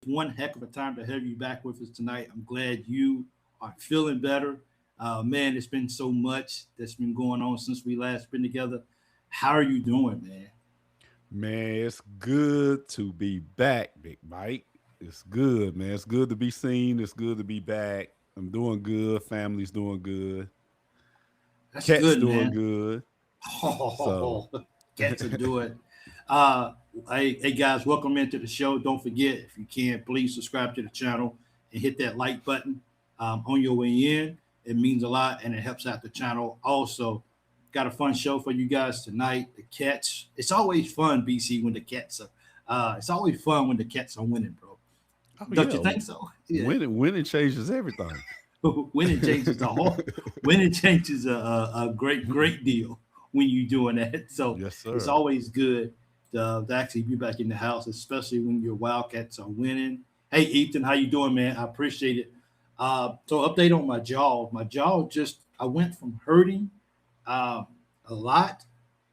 one heck of a time to have you back with us tonight. I'm glad you are feeling better. Man, it's been so much that's been going on since we last been together. How are you doing, man? Man, it's good to be back, Big Mike. It's good, man. It's good to be seen. It's good to be back. I'm doing good. Family's doing good. That's Cat's good, doing man. good. So, Oh, get to do it. Uh, hey, guys, welcome into the show. Don't forget, if you can, please subscribe to the channel and hit that like button on your way in. It means a lot and it helps out the channel. Also, got a fun show for you guys tonight. The Cats. It's always fun, BC, when the Cats are. It's always fun when the Cats are winning, bro. oh Don't yeah, you think so? Yeah. winning changes everything. Winning changes the whole. Winning changes a great deal when you're doing that. So Yes, it's sir. always good to actually be back in the house, especially when your Wildcats are winning. Hey Ethan, how you doing, man? I appreciate it. So update on my jaw. My jaw just I went from hurting uh, a lot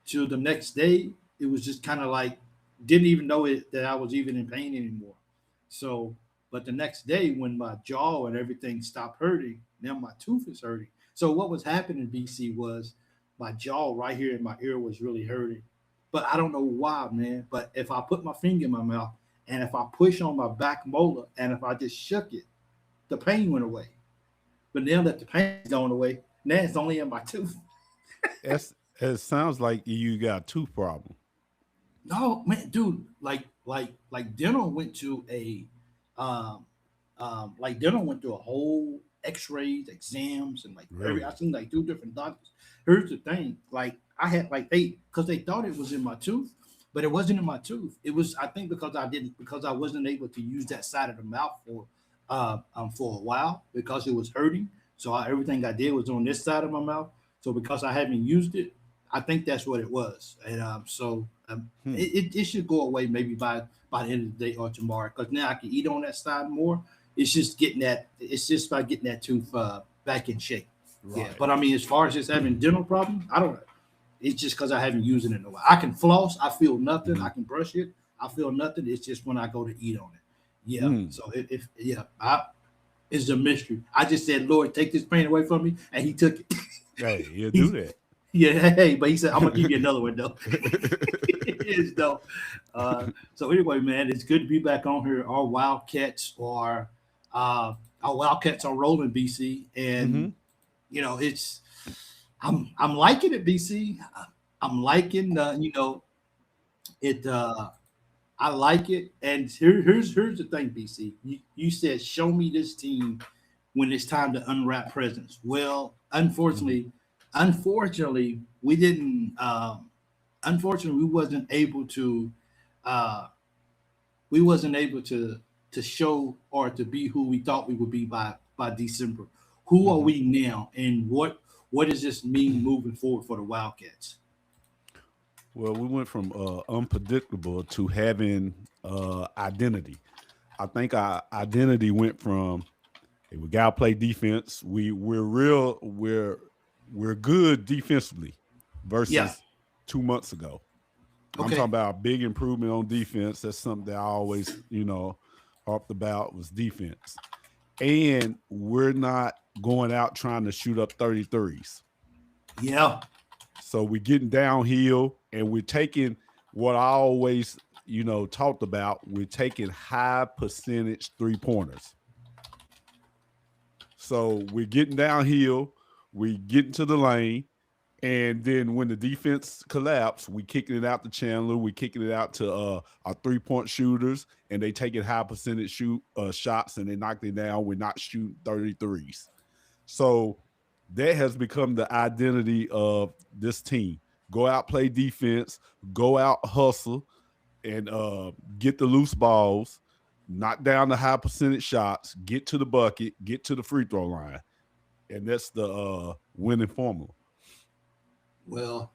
to the next day. It was just kind of like didn't even know it that I was even in pain anymore. So, but the next day when my jaw and everything stopped hurting, now my tooth is hurting. So what was happening, BC, was my jaw right here in my ear was really hurting. But I don't know why, man. But if I put my finger in my mouth and if I push on my back molar and if I just shook it, the pain went away. But now that the pain's gone away, now it's only in my tooth. It's, it sounds like you got a tooth problem. No, man, dude, like dental went to a um like dental went through a whole x-rays, exams, and like every I Really? seen like two different doctors. Here's the thing, like I had like because they thought it was in my tooth, but it wasn't in my tooth. It was I think because I wasn't able to use that side of the mouth for a while because it was hurting. So everything I did was on this side of my mouth. So because I haven't used it, I think that's what it was. And Hmm. it should go away maybe by the end of the day or tomorrow because now I can eat on that side more. It's just getting that. It's just about getting that tooth back in shape. Yeah, Right. but I mean, as far as just having dental problems, I don't. It's just because I haven't used it in a while. I can floss, I feel nothing. Hmm. I can brush it, I feel nothing. It's just when I go to eat on it. Yeah. Hmm. So if yeah, it's a mystery. I just said, Lord, take this pain away from me, and He took it. Hey, you do He's that. yeah, hey, but He said, I'm gonna give you another one though. It is though. So anyway, man, it's good to be back on here. Uh, our Wildcats are rolling, BC, and Hmm. it's I'm liking it, BC. I'm liking it. I like it, and here's the thing, BC. You said show me this team when it's time to unwrap presents. Well, Hmm. unfortunately, we didn't. Unfortunately, uh, we wasn't able to show or to be who we thought we would be by December. Who are Hmm. we now, and what does this mean moving forward for the Wildcats? Well, we went from unpredictable to having identity. I think our identity went from hey, we gotta play defense. We're good defensively Yeah. versus 2 months ago. I'm talking Okay. about a big improvement on defense. That's something that I always, harped about was defense. And we're not going out trying to shoot up 33s. Yeah. So we're getting downhill and we're taking what I always, talked about. We're taking high percentage 3 pointers. So we're getting downhill, we get into the lane, and then when the defense collapse, we kicking it out to Chandler, we kicking it out to our 3 point shooters, and they taking high percentage shots and they knock it down. We're not shooting 33s. So that has become the identity of this team. Go out, play defense, go out, hustle, and get the loose balls, knock down the high percentage shots, get to the bucket, get to the free throw line. And that's the winning formula. Well,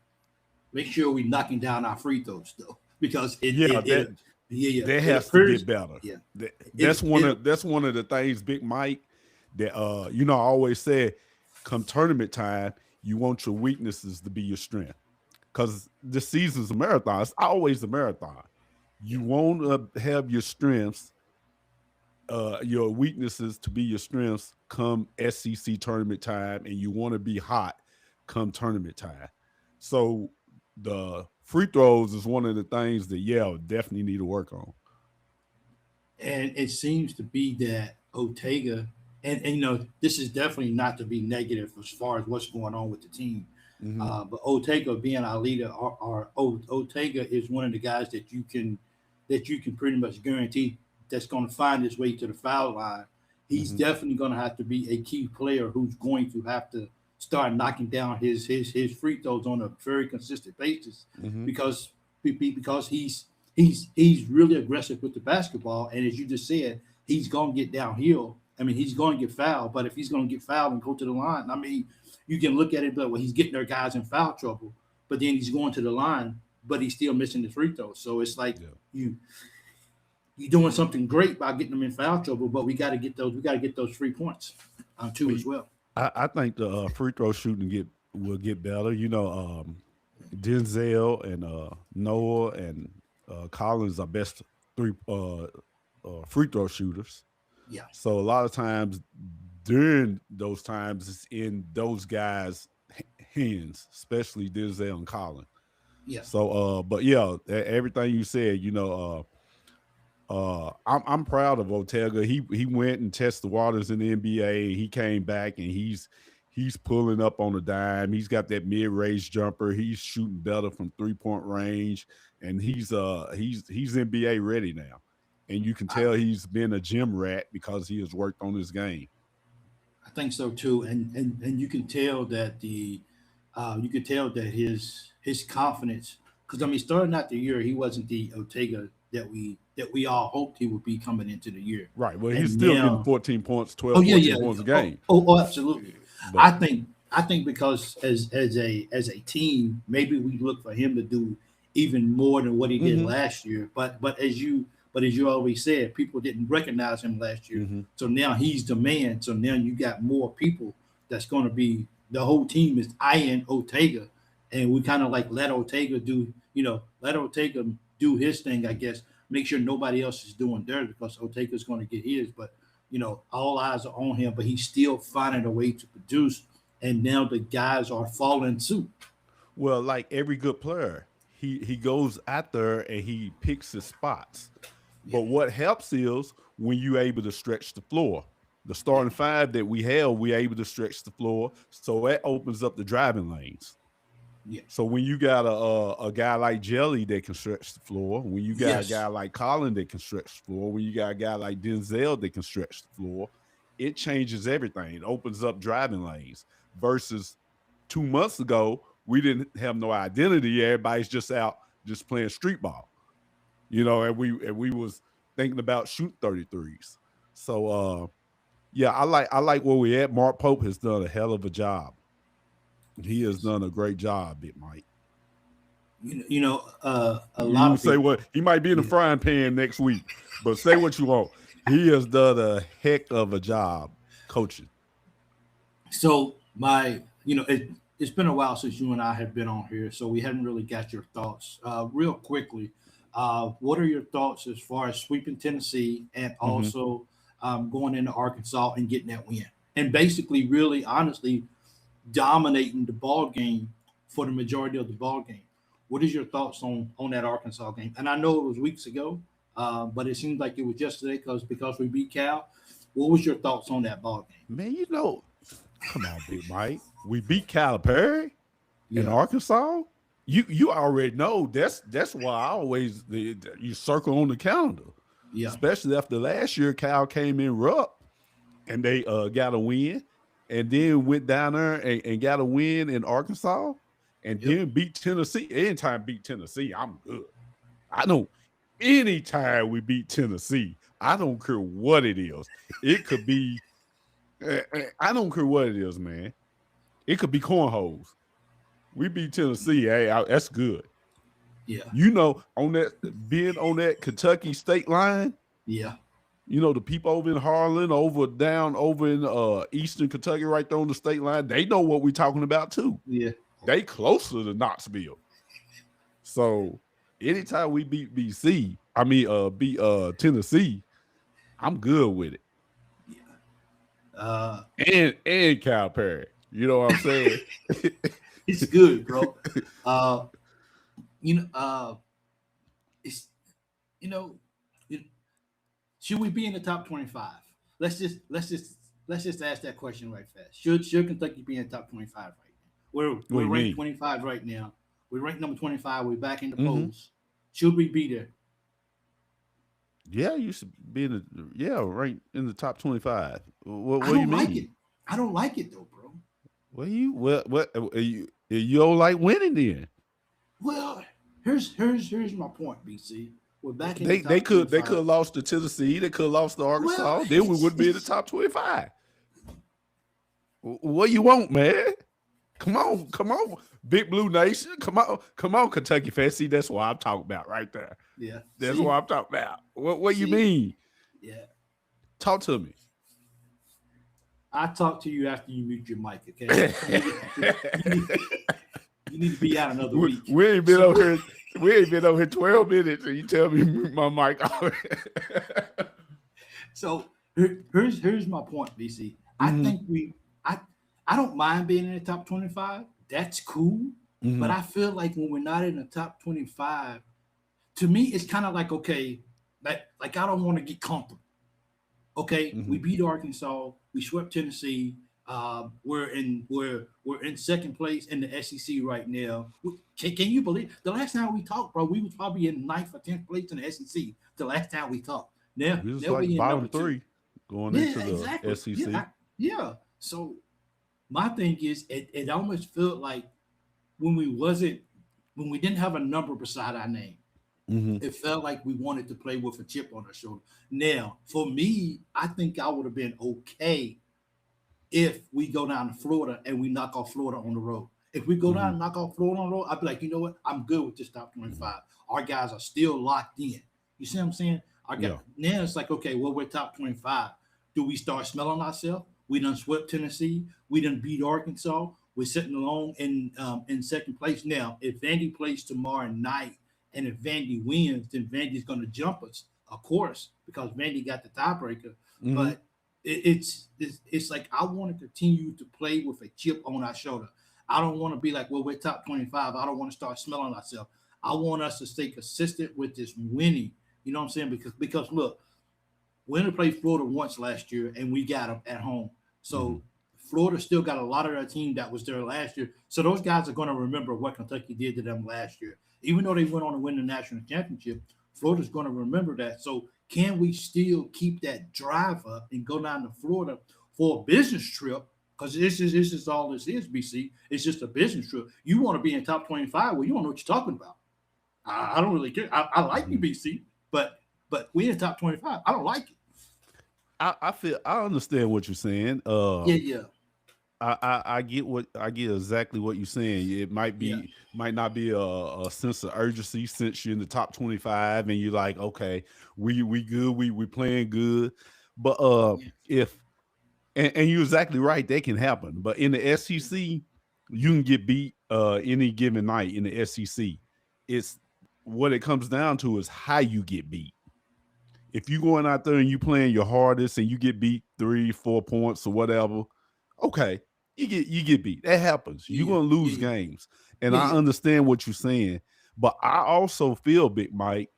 make sure we knocking down our free throws though, because Yeah, that that it has to appears get better. yeah That's one it of the things, Big Mike, that I always said, come tournament time, you want your weaknesses to be your strength. Because the season's a marathon. It's always a marathon. yeah You want to have your strengths your weaknesses to be your strengths come SEC tournament time, and you want to be hot come tournament time. So the free throws is one of the things that definitely need to work on. And it seems to be that Ortega, and this is definitely not to be negative as far as what's going on with the team. Mm-hmm. But Ortega being our leader, Ortega is one of the guys that you can pretty much guarantee that's going to find his way to the foul line. He's Mm-hmm. definitely going to have to be a key player who's going to have to start knocking down his free throws on a very consistent basis Mm-hmm. because because he's really aggressive with the basketball, and as you just said, he's going to get downhill. I mean, he's going to get fouled, but if he's going to get fouled and go to the line, I mean, you can look at it, but well, he's getting their guys in foul trouble, but then he's going to the line, but he's still missing the free throws. So it's like Yeah. you're doing something great by getting them in foul trouble, but we got to get those. We got to get those 3 points too Well, as well. I think the free throw shooting will get better. Denzel and Noah and Collins are best three free throw shooters. Yeah, So a lot of times during those times, it's in those guys' hands, especially Denzel and Collins. yeah. So, but yeah, everything you said, I'm proud of Ortega. He went and tested the waters in the NBA. He came back and he's pulling up on a dime. He's got that mid range jumper. He's shooting better from 3-point range, and he's NBA ready now. And you can I, tell he's been a gym rat because he has worked on his game. I think so too, and you can tell that you could tell that his confidence, because I mean, starting out the year, he wasn't the Ortega that we all hoped he would be coming into the year, Right. Well, he's and still getting now 14 points, oh 12, yeah, 14 yeah, points a oh, game. absolutely. But I think because as a team, maybe we look for him to do even more than what he did hmm last year. But as you always said, people didn't recognize him last year. hmm So now he's the man. So now you got more people that's going to be the whole team is eyeing Ortega, and we kind of like let Ortega do his thing. I guess make sure nobody else is doing theirs because Ortega's going to get his. But all eyes are on him. But he's still finding a way to produce, and now the guys are following suit. Well, like every good player, he goes out there and he picks his spots. Yeah, But what helps is when you're able to stretch the floor. The yeah, starting five that we have, we're able to stretch the floor, so that opens up the driving lanes. yeah. So when you got a guy like Jelly that can stretch the floor, when you got a guy Yes. like Colin that can stretch the floor, when you got a guy like Denzel that can stretch the floor, it changes everything. It opens up driving lanes. Versus 2 months ago, we didn't have no identity. Everybody's just out just playing street ball, and we was thinking about shoot 33s. So yeah, I like where we at. Mark Pope has done a hell of a job. He has Yes. done a great job, Big Mike. A lot You of say people. what he might be in the Yeah, frying pan next week, but say what you want. He has done a heck of a job coaching. so it's been a while since you and I have been on here, so we haven't really got your thoughts. Real quickly, what are your thoughts as far as sweeping Tennessee and hmm also going into Arkansas and getting that win, and basically, really, honestly, dominating the ball game for the majority of the ball game? What is your thoughts on that Arkansas game? And I know it was weeks ago, but it seems like it was yesterday because we beat Cal. What was your thoughts on that ball game? Man, come on, Big Mike. We beat Calipari in Yeah, Arkansas. You already know that's why I always you circle on the calendar, yeah, especially after last year. Cal came in rough and they got a win, and then went down there and got a win in Arkansas, and yep. then beat Tennessee. Anytime beat Tennessee, I'm good. I don't. Anytime we beat Tennessee, I don't care what it is. It could be. I don't care what it is, man. It could be cornholes. We beat Tennessee. Hey, that's good. Yeah, On that being on that Kentucky state line, yeah, the people over in Harlan, down over in eastern Kentucky, right there on the state line, they know what we're talking about too. yeah. They closer to Knoxville. So anytime we beat BC, I mean beat Tennessee, I'm good with it. Yeah. And Cal Perry. You know what I'm saying? It's good, bro. Uh, you know, it's you know, it, should we be in the top 25? Let's just let's just let's just ask that question right fast. Should Kentucky be in the top 25 right now? What do We're you ranked mean? 25 right now. We're ranked number 25. We're back in the Mm-hmm. polls. Should we be there? Yeah, you should be in the right in the top 25. I What do you don't like it. mean? I don't like it though, bro. You don't like winning then? Well, here's my point, BC. We're back in the They top could have 25. lost to Tennessee. They could have lost to Well, Arkansas. Then we wouldn't be in the top 25. What you want, man? Come on, Big Blue Nation. Come on, Kentucky fans. See, that's what I'm talking about right there. yeah. That's what See, I'm talking about. What you see, mean? yeah. Talk to me. I talk to you after you mute your mic, okay? You need to be out another week. We ain't been over here. We ain't been over here 12 minutes, and you tell me my mic off. So here's my point, BC. I think I don't mind being in the top 25. That's cool. But I feel like when we're not in the top 25, to me, it's kind of like, okay, like I don't want to get comfortable. Okay, we beat Arkansas, we swept Tennessee. We're in second place in the SEC right now. Can you believe the last time we talked, bro? We was probably in ninth or 10th place in the SEC. The last time we talked. Now We was now like we in bottom number two. three going Yeah, into the exactly. SEC. Yeah. So my thing is, it almost felt like when when we didn't have a number beside our name, it felt like we wanted to play with a chip on our shoulder. Now, for me, I think I would have been okay if we go down to Florida and we knock off Florida on the road. If we go down and knock off Florida on the road, I'd be like, you know what? I'm good with this top 25. Our guys are still locked in. You see what I'm saying? Yeah. Now it's like, okay, well, we're top 25. Do we start smelling ourselves? We done swept Tennessee. We done beat Arkansas. We're sitting alone in second place. Now, if Vandy plays tomorrow night and if Vandy wins, then Vandy's going to jump us, of course, because Vandy got the tiebreaker. But it's like I want to continue to play with a chip on our shoulder. I don't want to be like, well, we're top 25. I don't want to start smelling ourselves. I want us to stay consistent with this winning. You know what I'm saying? Because look, we only played Florida once last year, and we got them at home. So Florida still got a lot of their team that was there last year. So those guys are going to remember what Kentucky did to them last year. Even though they went on to win the national championship, Florida's going to remember that. So can we still keep that drive up and go down to Florida for a business trip? Because this is all this is, BC. It's just a business trip. You want to be in top 25? Well, you don't know what you're talking about. I don't really care. I like you, BC, but we're in top 25. I don't like it. I understand what you're saying. Yeah. I get exactly what you're saying. It might not be a sense of urgency since you're in the top 25 and you're like, okay, we good, we playing good. But if and you're exactly right, that can happen. But in the SEC, you can get beat any given night in the SEC. It's what it comes down to is how you get beat. If you going out there and you playing your hardest and you get beat 3-4 points or whatever, okay, you get beat. That happens. You're gonna lose games. And I understand what you're saying. But I also feel, Big Mike,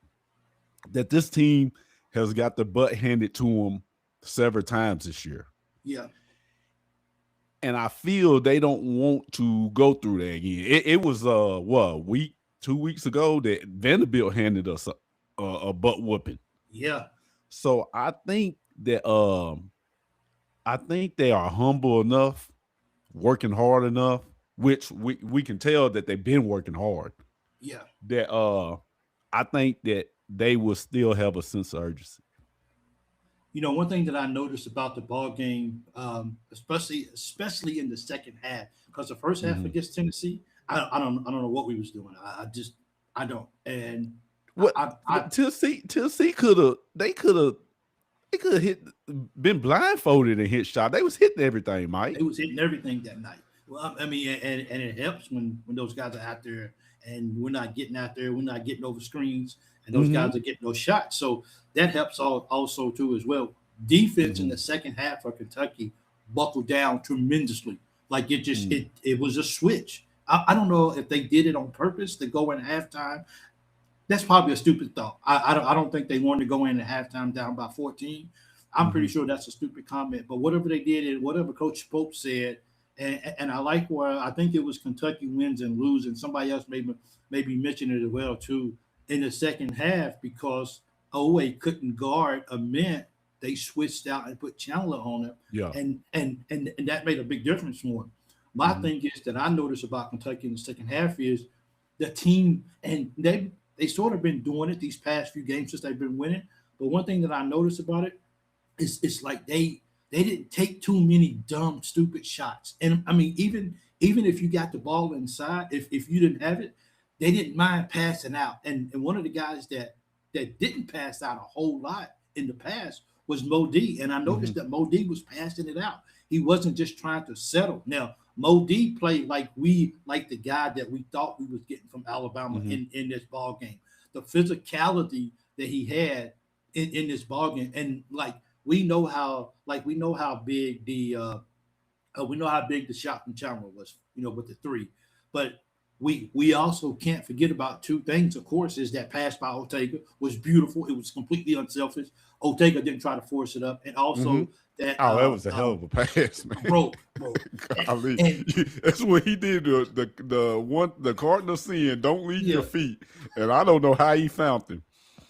that this team has got the butt handed to them several times this year. Yeah. And I feel they don't want to go through that again. It was 2 weeks ago that Vanderbilt handed us a butt whooping. Yeah. So I think that they are humble enough, working hard enough, which we can tell that they've been working hard. Yeah. That I think that they will still have a sense of urgency. You know, one thing that I noticed about the ball game, especially in the second half, because the first half against Tennessee, I don't know what we was doing. I don't. And what Tennessee could have been blindfolded and hit shot. They was hitting everything, Mike. They was hitting everything that night. Well, I mean, and it helps when those guys are out there and we're not getting out there, we're not getting over screens, and those guys are getting those shots. So that helps also too as well. Defense in the second half for Kentucky buckled down tremendously. Like it was a switch. I don't know if they did it on purpose to go in halftime. That's probably a stupid thought. I don't think they wanted to go in at halftime down by 14. I'm pretty sure that's a stupid comment. But whatever they did and whatever Coach Pope said, and I like where I think it was Kentucky wins and lose, and somebody else maybe mentioned it as well too in the second half because OA couldn't guard a mint. They switched out and put Chandler on it, Yeah. and that made a big difference for him. My thing is that I noticed about Kentucky in the second half is the team, and they sort of been doing it these past few games since they've been winning. But one thing that I noticed about it is it's like they didn't take too many dumb, stupid shots. And I mean, even if you got the ball inside, if you didn't have it, they didn't mind passing out. And one of the guys that didn't pass out a whole lot in the past was Mo D. And I noticed that Mo D was passing it out. He wasn't just trying to settle. Now, Mo D played like the guy that we thought we was getting from Alabama in this ball game. The physicality that he had in this ball game, and we know how big the shot from Chandler was, with the three. But we also can't forget about two things. Of course, is that pass by Ortega was beautiful. It was completely unselfish. Ortega didn't try to force it up, and also that was a hell of a pass, man. Bro. That's what he did. The cardinal sin, don't leave your feet, and I don't know how he found them.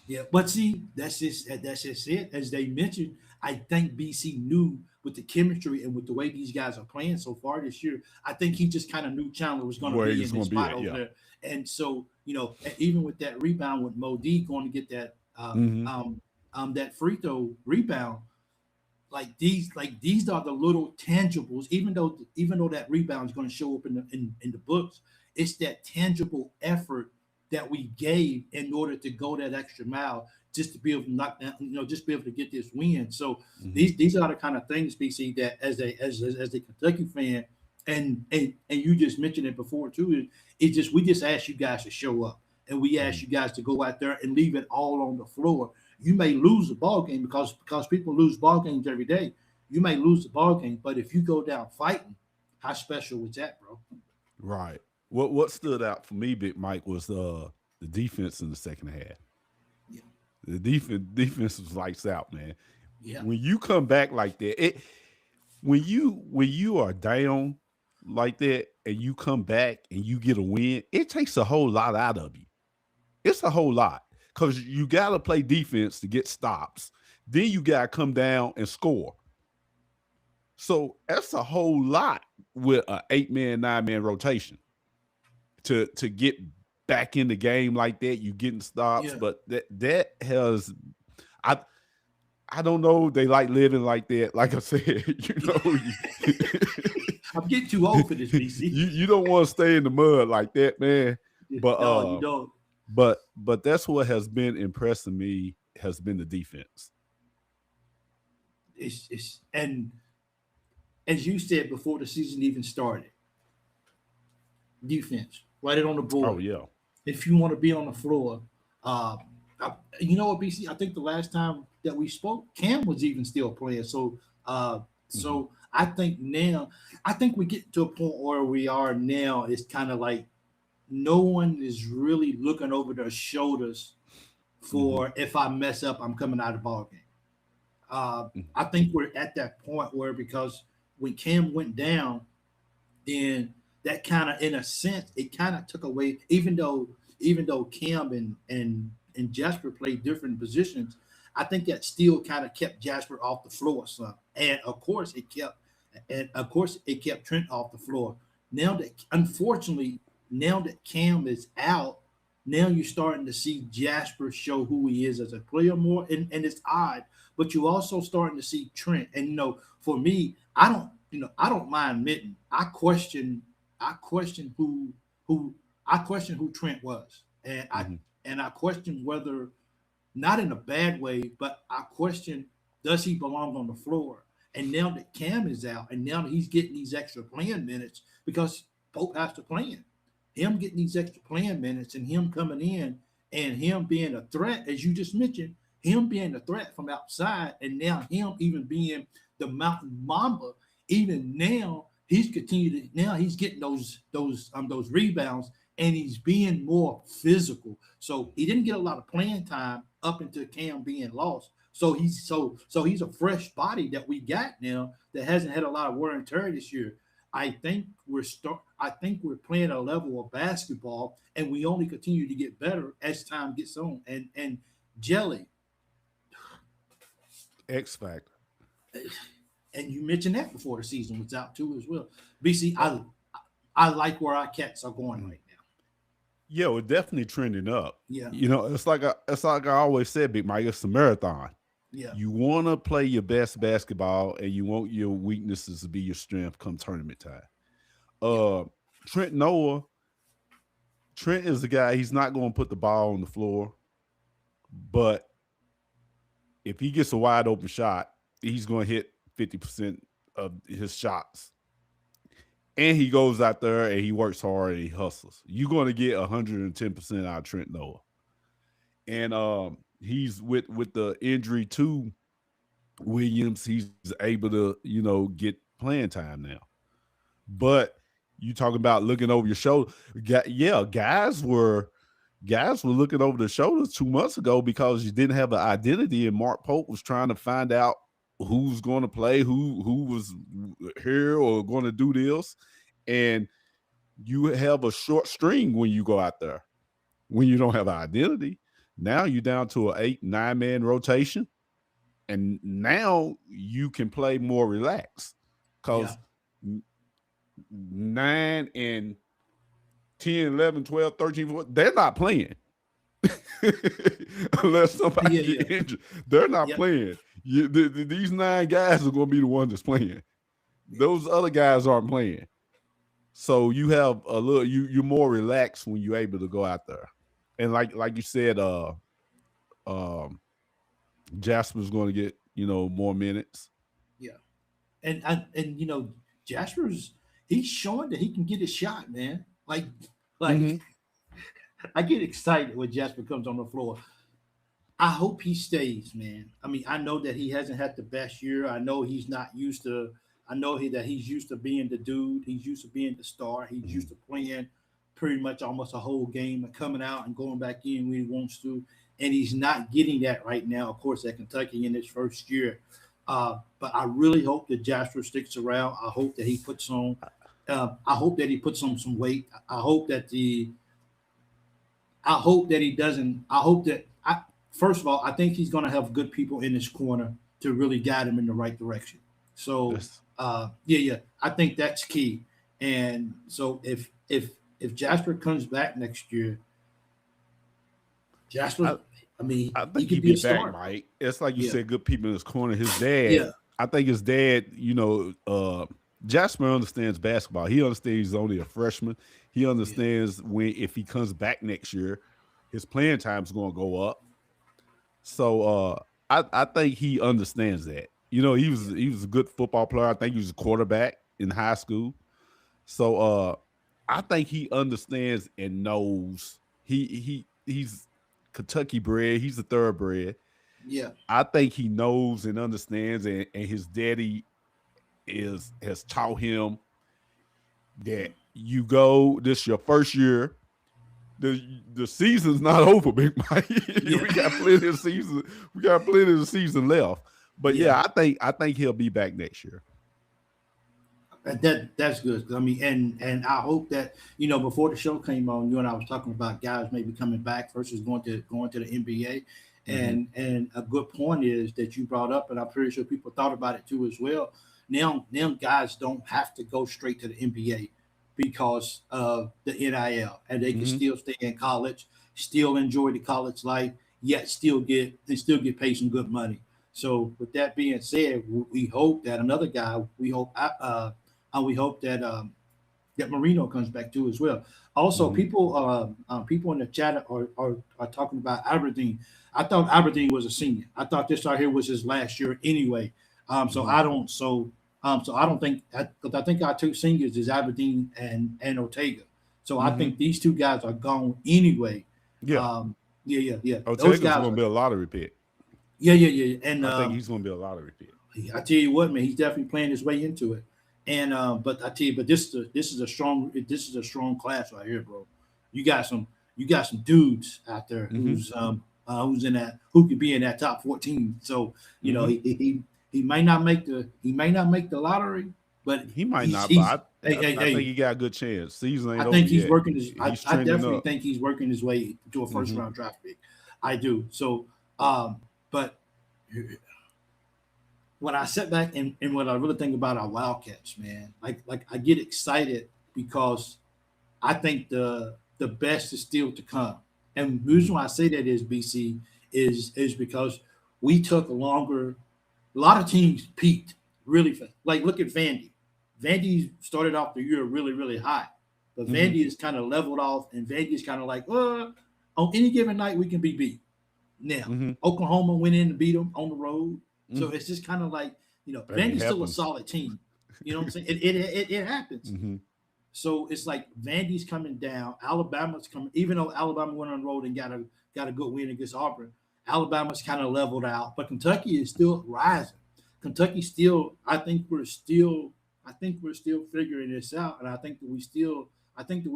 Yeah, but see, that's just it. As they mentioned, I think BC knew with the chemistry and with the way these guys are playing so far this year. I think he just kind of knew Chandler was going to be in his spot over there, and so even with that rebound with Mo D going to get that that free throw rebound. These are the little tangibles. Even though that rebound is going to show up in the books, it's that tangible effort that we gave in order to go that extra mile just to be able to knock down, just be able to get this win. So these are the kind of things, BC, that as a Kentucky fan, and you just mentioned it before too. We just ask you guys to show up, and we ask you guys to go out there and leave it all on the floor. You may lose the ball game because people lose ball games every day. You may lose the ball game, but if you go down fighting, how special was that, bro? Right. What stood out for me, Big Mike, was the defense in the second half. Yeah. The defense was lights out, man. Yeah. When you come back like that, when you are down like that and you come back and you get a win, it takes a whole lot out of you. It's a whole lot. Because you got to play defense to get stops. Then you got to come down and score. So that's a whole lot with an 8-man, 9-man rotation to get back in the game like that. You getting stops, but that has I don't know. They like living like that. Like I said, I'm getting too old for this, BC. You don't want to stay in the mud like that, man. But no, you don't. But that's what has been impressing me has been the defense. It's and as you said before the season even started, defense, write it on the board. Oh yeah. If you want to be on the floor, you know what, BC? I think the last time that we spoke, Cam was even still playing. So so I think we get to a point where we are now. It's kind of like no one is really looking over their shoulders for if I mess up, I'm coming out of the ball game. I think we're at that point where because when Cam went down, then that kind of, in a sense, it kind of took away. Even though Cam and Jasper played different positions, I think that still kind of kept Jasper off the floor some, and of course it kept Trent off the floor. Now that unfortunately. Now that Cam is out, now you're starting to see Jasper show who he is as a player more, and it's odd. But you also starting to see Trent, and for me, I don't mind Mitten. I question who Trent was, and I question whether, not in a bad way, but I question does he belong on the floor? And now that Cam is out, and now that he's getting these extra playing minutes because Pope has to play him. Him getting these extra playing minutes and him coming in and him being a threat, as you just mentioned, him being a threat from outside, and now him even being the mountain mamba, even now he's continued. Now he's getting those rebounds, and he's being more physical. So he didn't get a lot of playing time up until Cam being lost. So he's a fresh body that we got now that hasn't had a lot of wear and tear this year. I think we're playing a level of basketball, and we only continue to get better as time gets on. And Jelly, X Factor. and you mentioned that before the season was out too as well. BC, I like where our cats are going right now. Yeah, we're definitely trending up. Yeah, It's like I always said, Big Mike, it's a marathon. yeah, You want to play your best basketball, and you want your weaknesses to be your strength come tournament time. yeah, Uh, Trent Noah, Trent is the guy. He's not going to put the ball on the floor, but if he gets a wide open shot, he's going to hit 50% of his shots. And he goes out there and he works hard and he hustles. You're going to get 110% out of Trent Noah. And he's with the injury to Williams, he's able to, get playing time now. But you talking about looking over your shoulder. Yeah, guys were looking over the shoulders 2 months ago because you didn't have an identity, and Mark Pope was trying to find out who's going to play, who was here or going to do this. And you have a short string when you go out there, when you don't have an identity. Now you're down to an 8-9 man rotation, and now you can play more relaxed because 9 and 10, 11, 12, 13, 14, they're not playing. Unless somebody get injured. They're not playing. These 9 guys are going to be the ones that's playing. Those other guys aren't playing. So you have a little, you're more relaxed when you're able to go out there. And like you said, Jasper's going to get, more minutes. yeah. And Jasper's he's showing that he can get a shot, man. Like I get excited when Jasper comes on the floor. I hope he stays, man. I mean, I know that he hasn't had the best year. I know he's not used to. I know that he's used to being the dude. He's used to being the star. He's used to playing pretty much almost a whole game and coming out and going back in when he wants to. And he's not getting that right now, of course, at Kentucky in his first year. But I really hope that Jasper sticks around. I hope that he puts on. I hope that he puts on some weight. I hope that he doesn't. I hope that. First of all, I think he's going to have good people in his corner to really guide him in the right direction. So, Yes. yeah, I think that's key. And so, if Jasper comes back next year, Jasper, I mean, I he think could he'd be a be back, star. Mike. It's like you Yeah, said, good people in his corner. His dad, yeah, I think his dad, Jasper understands basketball. He understands he's only a freshman. He yeah, understands if he comes back next year, his playing time is going to go up. So I think he understands that. yeah, He was a good football player. I think he was a quarterback in high school. So I think he understands and knows he's Kentucky bred. He's a thoroughbred. yeah, I think he knows and understands, and his daddy has taught him that you go. This your first year. The season's not over, Big Mike. yeah, We got plenty of season. We got plenty of season left. But yeah. yeah, I think he'll be back next year. That's good. I mean, and I hope that before the show came on, you and I was talking about guys maybe coming back versus going to the NBA, Mm-hmm. and a good point is that you brought up, and I'm pretty sure people thought about it too as well. Now, them guys don't have to go straight to the NBA because of the NIL, and they can Mm-hmm. still stay in college, still enjoy the college life, yet still get paid some good money. So, with that being said, we hope that another guy, we hope that Marino comes back too as well. Also, Mm-hmm. people in the chat are talking about Aberdeen. I thought Aberdeen was a senior. I thought this right here was his last year anyway. So Mm-hmm. I don't so I don't think because I think our two seniors is Aberdeen and Ortega. So I Mm-hmm. think these two guys are gone anyway. Yeah. Um, Yeah. Those Ortega's guys going to are, be a lottery pick. yeah. And I think he's going to be a lottery pick. I tell you what, man, he's definitely playing his way into it. And but I tell you, but this is a strong class right here, bro. You got some dudes out there Mm-hmm. who's in that who could be in that top 14. So Mm-hmm. he might not make the lottery, but He might not, he's but I think he got a good chance. Season I ain't over think he's yet. working his. He's I trending definitely up. think he's working his way to a first Mm-hmm. round draft pick. I do. So, but when I sit back and when I really think about our Wildcats, man, like I get excited because I think the best is still to come. And the reason why I say that is BC is because we took longer. A lot of teams peaked really fast. Like look at Vandy. Vandy started off the year really hot, but Mm-hmm. Vandy is kind of leveled off, and Vandy is kind of like, on any given night we can be beat. Now Mm-hmm. Oklahoma went in and beat them on the road, so Mm-hmm. it's just kind of like Hey, it Vandy's still a happens. solid team. You know what I'm saying? It happens. Mm-hmm. So it's like Vandy's coming down, Alabama's coming. Even though Alabama went on the road and got a good win against Auburn, Alabama's kind of leveled out, but Kentucky is still rising. Kentucky still, I think we're still figuring this out, and I think that we're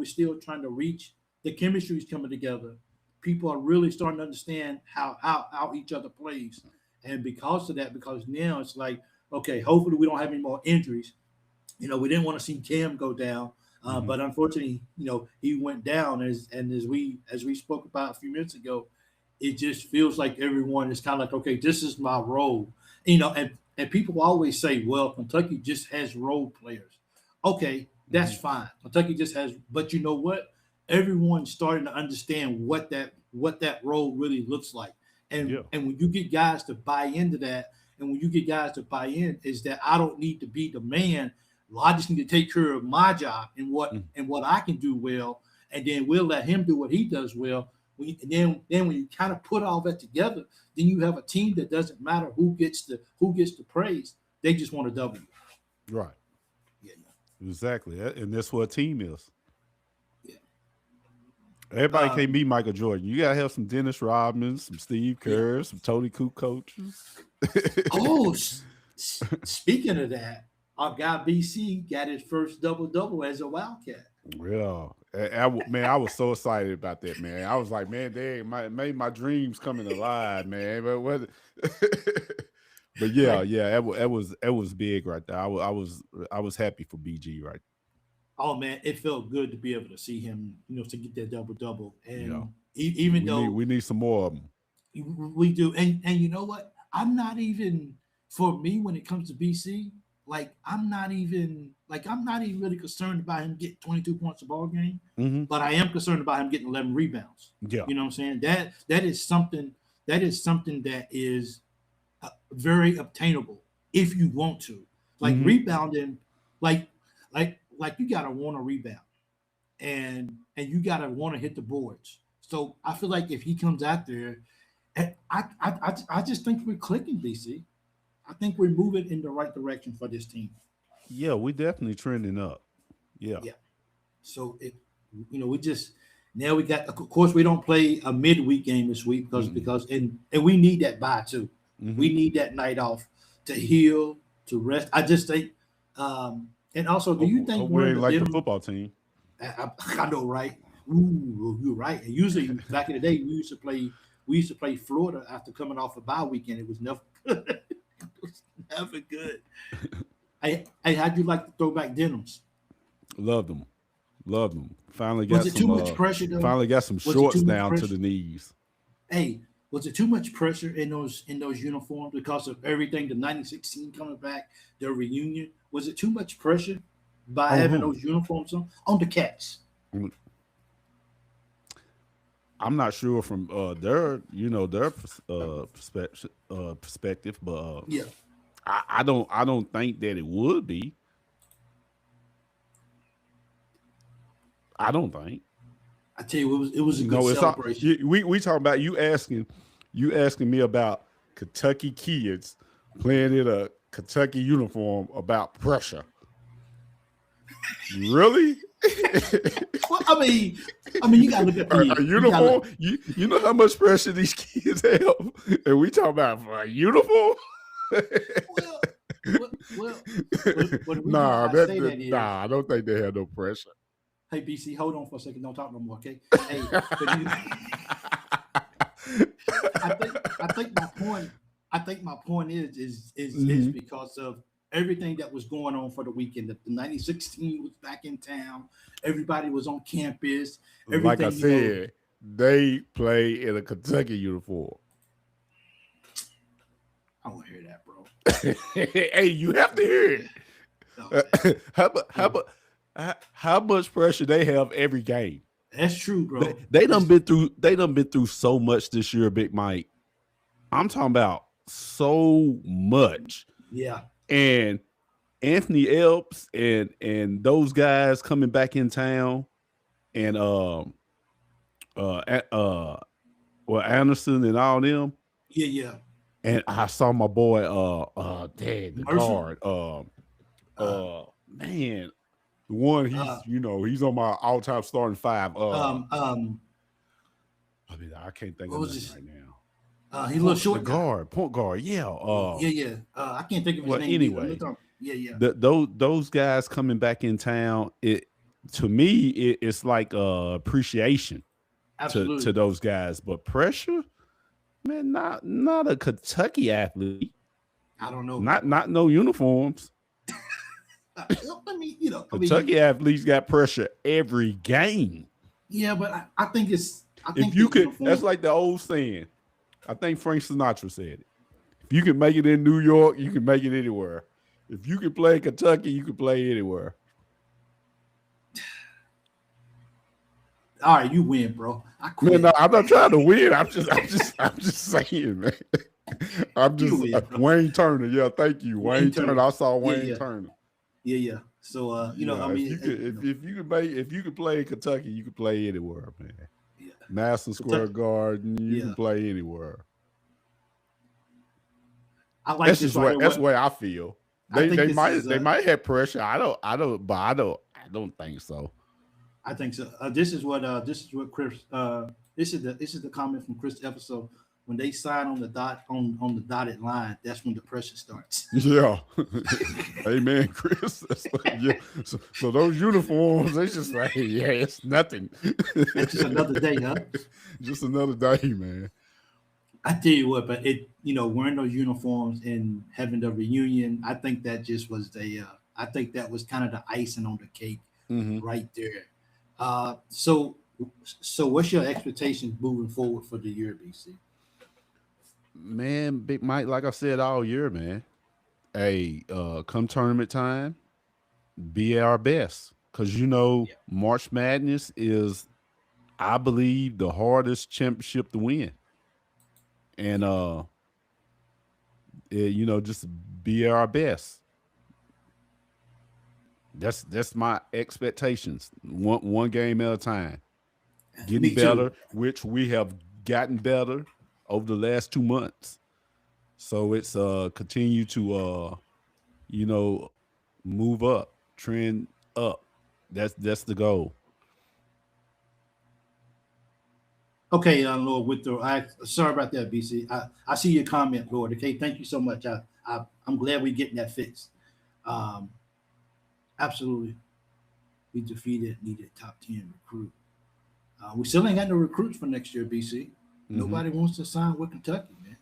still trying to reach. The chemistry is coming together. People are really starting to understand how each other plays, and because of that, because now it's like, okay, hopefully we don't have any more injuries. We didn't want to see Cam go down, Mm-hmm. but unfortunately, he went down. As we spoke about a few minutes ago, it just feels like everyone is kind of like, okay, this is my role. And people always say, well, Kentucky just has role players. Okay, that's Mm-hmm. fine. Kentucky just has, but you know what? Everyone's starting to understand what that role really looks like. And Yeah. and when you get guys to buy into that, and when you get guys to buy in, is that I don't need to be the man. Well, I just need to take care of my job and what I can do well, and then we'll let him do what he does well. And then when you kind of put all that together, then you have a team that doesn't matter who gets the praise. They just want a W. Right. Yeah, Exactly. And that's what a team is. yeah. Everybody Um, can't be Michael Jordan. You gotta have some Dennis Rodman, some Steve yeah. Kerr, some Tony Kukoc coaches. Oh, speaking of that, our guy BC got his first double double as a Wildcat. Well, man, I was so excited about that, man. I was like, man, dang, made my dreams coming alive, man. But what? But yeah, Like, yeah, that was big right there. I was happy for BG right. oh man, it felt good to be able to see him, to get that double double. Yeah, And even we need though we need some more of them. we do, and you know what? I'm not even for me when it comes to BC. Like I'm not even really concerned about him getting 22 points a ball game, Mm-hmm. but I am concerned about him getting 11 rebounds. Yeah. You know what I'm saying? That is something that is very obtainable if you want to. Like Mm-hmm. rebounding, like like you gotta want to rebound, and you gotta want to hit the boards. So I feel like if he comes out there, I just think we're clicking, BC. I think we're moving in the right direction for this team. Yeah, we definitely trending up. Yeah. Yeah. So we just now we got. Of course, we don't play a midweek game this week because Mm-mm. because and we need that bye too. Mm-hmm. We need that night off to heal, to rest. I just think, and also, do you think Hope we we're in ain't the like the middle? football team. I know, right? Ooh, you're right. And usually, back in the day, we used to play Florida after coming off a bye weekend. It was never good. It was never good. Hey, how'd you like the throwback denims? Loved them. Loved them. Finally Was got it too some. much pressure though? Finally got some Was it shorts too much down to pressure? the knees. Hey, was it too much pressure in those uniforms because of everything? The '96 team coming back, their reunion. Was it too much pressure by On having who? those uniforms on the Cats? Mm, I'm not sure from their perspective, but Yeah, I don't think that it would be. I don't think. I tell you, it was a good No, it's not. celebration. We talking about you asking me about Kentucky kids playing in a Kentucky uniform about pressure. Really? Well, I mean, you gotta look at the a uniform. You know how much pressure these kids have, and we talk about for a uniform. Well, the reason why Nah, I say that is, I don't think they have no pressure. hey BC, hold on for a second, don't talk no more, okay? Hey, but I think my point is because of everything that was going on for the weekend. The 96 team was back in town. Everybody was on campus. Like I said, they play in a Kentucky uniform. I want to hear that, bro. Hey, you have to hear it. How much pressure they have every game? That's true, bro. They done been through so much this year, Big Mike. I'm talking about so much. Yeah. And Anthony Elps and those guys coming back in town, and Anderson and all them. Yeah. And I saw my boy the guard. Man, the one he's on my all-time starting five. I can't think of it right now. He's a little short point guard. Yeah. I can't think of his name. Anyway, yeah. Those guys coming back in town, to me, it's like appreciation to those guys, but pressure, man, not a Kentucky athlete. I don't know. Not no uniforms. Kentucky athletes got pressure every game. Yeah, but I think it's. That's like the old saying. I think Frank Sinatra said it. If you can make it in New York, you can make it anywhere. If you can play Kentucky, you can play anywhere. All right, you win, bro. I quit. Man, no, I'm not trying to win. I'm just saying, man. Wayne Turner. Yeah, thank you, Wayne Turner. I saw Wayne Turner. Yeah. So I mean, if you could play in Kentucky, you could play anywhere, man. Yeah. Madison Square Garden, you can play anywhere. I like that's the way I feel. They might have pressure. I don't think so. I think so. This is what Chris. This is the comment from Chris Episode. When they sign on the dotted line, that's when the pressure starts. Yeah. Amen, Chris. So those uniforms, they just like, it's nothing. It's just another day, huh? Just another day, man. I tell you what, but wearing those uniforms and having the reunion, I think that just was I think that was kind of the icing on the cake right there. So what's your expectations moving forward for the year, BC? Man, Big Mike, like I said all year, man. Hey, come tournament time, be our best. Because March Madness is, I believe, the hardest championship to win. And just be our best. That's my expectations. One game at a time. Getting better, which we have gotten better over the last 2 months. So it's continue to move up, trend up. That's the goal. Okay, Lord, sorry about that, BC. I see your comment, Lord. Okay, thank you so much. I'm glad we're getting that fixed. Absolutely. We needed top 10 recruit. We still ain't got no recruits for next year, BC. Nobody wants to sign with Kentucky, man.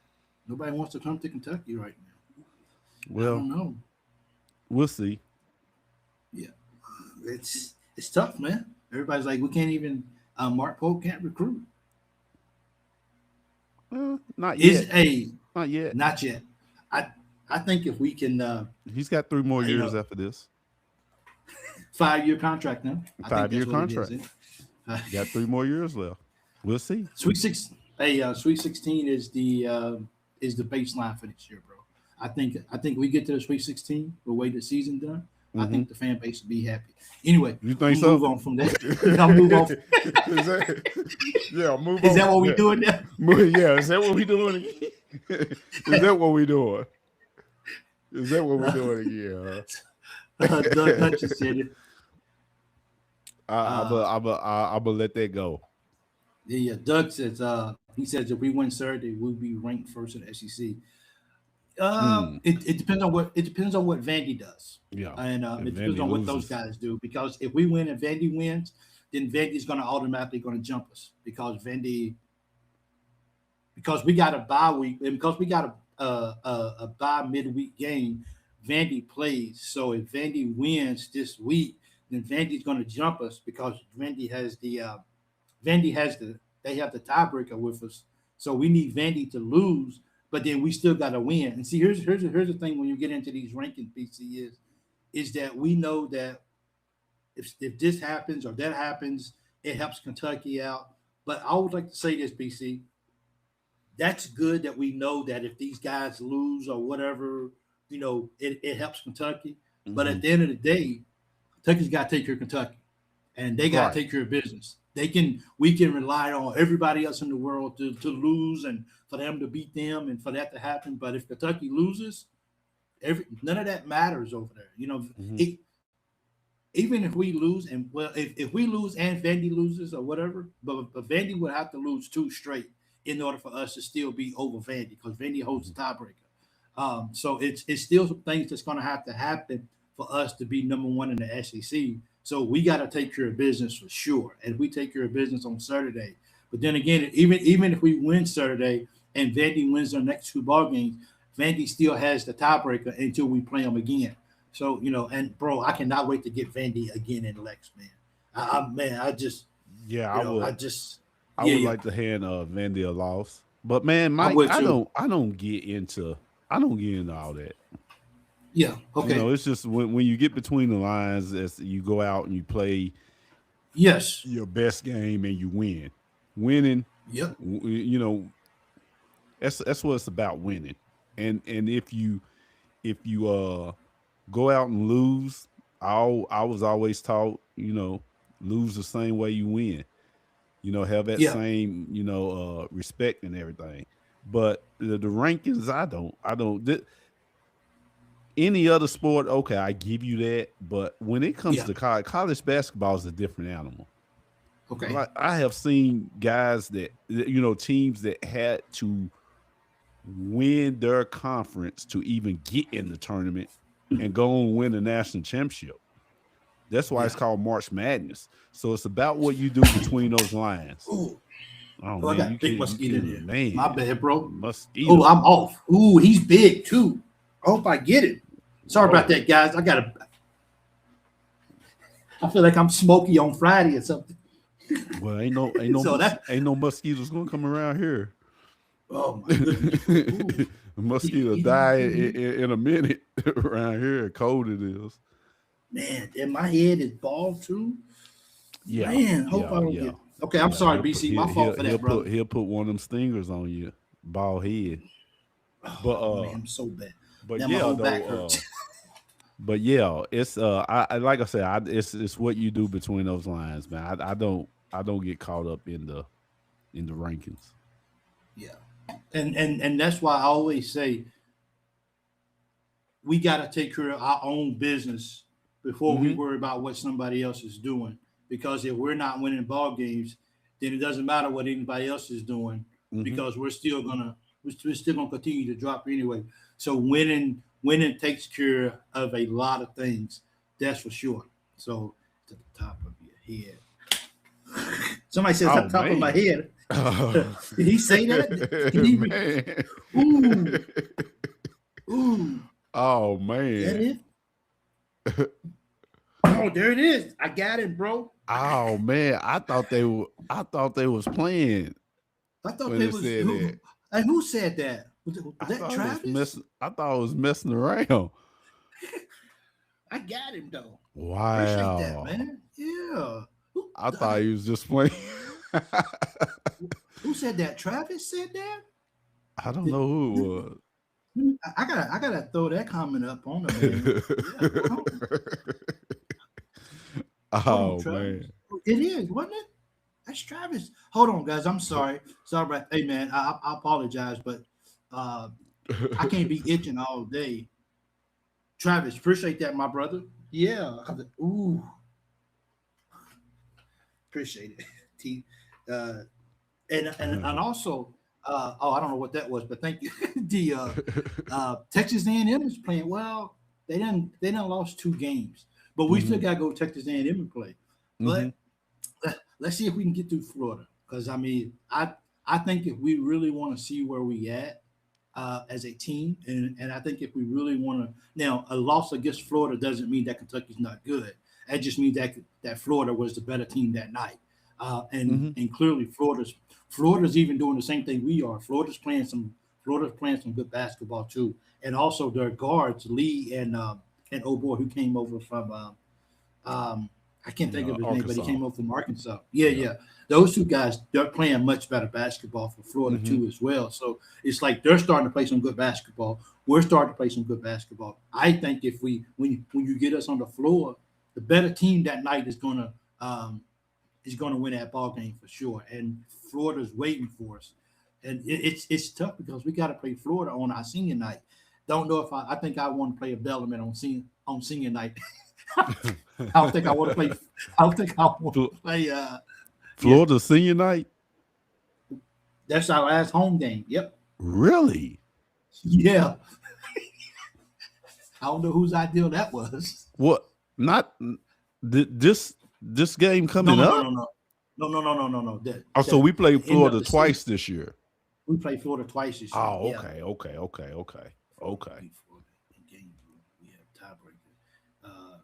Nobody wants to come to Kentucky right now. Well, I don't know. We'll see. Yeah, it's tough, man. Everybody's like, we can't even. Mark Pope can't recruit. Not yet. Not yet. Not yet. I think if we can. He's got 3 more years after this. 5-year contract now. 5-year contract. Got 3 more years left. We'll see. Sweet 16 is the baseline for this year, bro. I think we get to the Sweet 16 the way the season done. I think the fan base will be happy. Anyway, you think so? Move on from that. I'll move on. Move on. Is that what we doing now? Yeah, is that what we doing? Is that what we doing? Is that what we're doing again? Doug Hutchins said it. I'm gonna let that go. Yeah. Doug says he says if we win Saturday, we'll be ranked first in the SEC. Mm, It depends on what Vandy does, yeah. and If it depends Vandy on what those loses, guys do. Because if we win and Vandy wins, then Vandy's going to automatically going to jump us because we got a bye week and because we got a bye midweek game. Vandy plays, so if Vandy wins this week, then Vandy's going to jump us because Vandy has they have the tiebreaker with us. So we need Vandy to lose, but then we still got to win. And see, here's the thing when you get into these rankings, PC is that we know that if this happens or that happens, it helps Kentucky out. But I would like to say this, BC. That's good that we know that if these guys lose or whatever, it helps Kentucky. But hmm at the end of the day, Kentucky's got to take care of Kentucky, and they got to right? take care of business. We can rely on everybody else in the world to lose and for them to beat them and for that to happen. But if Kentucky loses, none of that matters over there. hmm It, even if we lose and well, if we lose and Vandy loses or whatever, but Vandy would have to lose two straight in order for us to still be over Vandy because Vandy holds the tiebreaker. So it's still some things that's going to have to happen for us to be number one in the SEC. So we got to take care of business for sure, and we take care of business on Saturday. But then again, even if we win Saturday and Vandy wins their next two ball games, Vandy still has the tiebreaker until we play them again. So and bro, I cannot wait to get Vandy again in Lex, man. Man, I just Yeah, I just I yeah would yeah like to hand Vandy a loss, but man, I Mike, would too. I don't get into all that. Yeah okay It's just when you get between the lines, as you go out and you play yes your best game and you win. Winning, yep you know, that's what it's about, winning. And if you go out and lose, I was always taught, lose the same way you win. Have that yeah same, respect and everything. But the rankings, any other sport, okay, I give you that. But when it comes yeah to college basketball is a different animal. okay Like I have seen guys teams that had to win their conference to even get in the tournament and go and win the national championship. That's why yeah. it's called March Madness. So it's about what you do between those lines. Ooh, Oh oh, I man, got a big you mosquito in killing here. My man. bad, bro. Oh, Mosquito. I'm off. Ooh, he's big too. I hope I get it. Sorry about Whoa. that, guys. I feel like I'm smoky on Friday or something. Well, So that. ain't no mosquitoes gonna come around here. Oh my goodness, bro. Ooh. Mosquito die in a minute around here. Cold it is. Man, and my head is bald too. Yeah, Man, hope I yeah, don't yeah, get. Okay, I'm yeah. sorry, BC. My fault for that, brother. He'll put one of them stingers on you, bald head. But Oh man, I'm so bad. but Now my yeah whole back though hurts. but yeah, it's I like I said, it's what you do between those lines, man. I don't get caught up in the rankings. Yeah, and that's why I always say we got to take care of our own business before we Mm-hmm. worry about what somebody else is doing. Because if we're not winning ball games, then it doesn't matter what anybody else is doing Mm-hmm. because we're still gonna continue to drop anyway. So winning takes care of a lot of things. That's for sure. So to the top of your head. Somebody says Oh at the top of my man. head. Did he say that? Can he? Man. Ooh, ooh. Oh Is that man. it? Oh, there it is. I got it, bro. Oh man. I thought they was playing I thought when they it was said that. who said that? Was that Travis? I thought it was messing around. I got him though. Appreciate that, Wow. man. Yeah. Who, I thought he was just playing. who said that? Travis said that. I don't Did- know who I gotta throw that comment up on him, man. Yeah. it was. Hold on, Oh Travis. man. It is, wasn't it? That's Travis. Hold on, guys. I'm sorry. Sorry about. Hey, man. I apologize, but uh, I can't be itching all day. Travis, appreciate that, my brother. Yeah. Ooh. Appreciate it. T. Uh, and also, I don't know what that was, but thank you. the Texas A&M is playing well. They didn't lost 2 games, but we still Hmm. got to go Texas A&M and play. Hmm. But let's see if we can get through Florida. Because I mean, I think if we really want to see where we at as a team, and I think if we really want to, now a loss against Florida doesn't mean that Kentucky's not good. It just means that Florida was the better team that night, Hmm. and clearly Florida's even doing the same thing we are. Florida's playing some good basketball too, and also their guards Lee and oh boy who came over from I can't think Yeah, of his name, but he Arkansas. came over from Arkansas. Yeah, Yeah. yeah. Those 2 guys, they're playing much better basketball for Florida Hmm. too as well. So it's like they're starting to play some good basketball. We're starting to play some good basketball. I think if we when you get us on the floor, the better team that night is gonna win that ball game for sure. And Florida's waiting for us. And it's tough because we got to play Florida on our senior night. Don't know if I think I want to play a Bellarmine on senior night. I don't think I want to play. I don't think I want Fl- to play. Yeah, Florida senior night? that's our last home game. Yep. Really? Yeah. I don't know whose ideal that was. What? Not this game No, coming no, no, up? no, no, no, no, no, no, no, no. Oh, so we The played end of Florida the season. twice this year. We played Florida twice this year. Oh, Yeah. okay, okay, okay, okay, Florida okay. beat Florida in game 1. We have tiebreakers.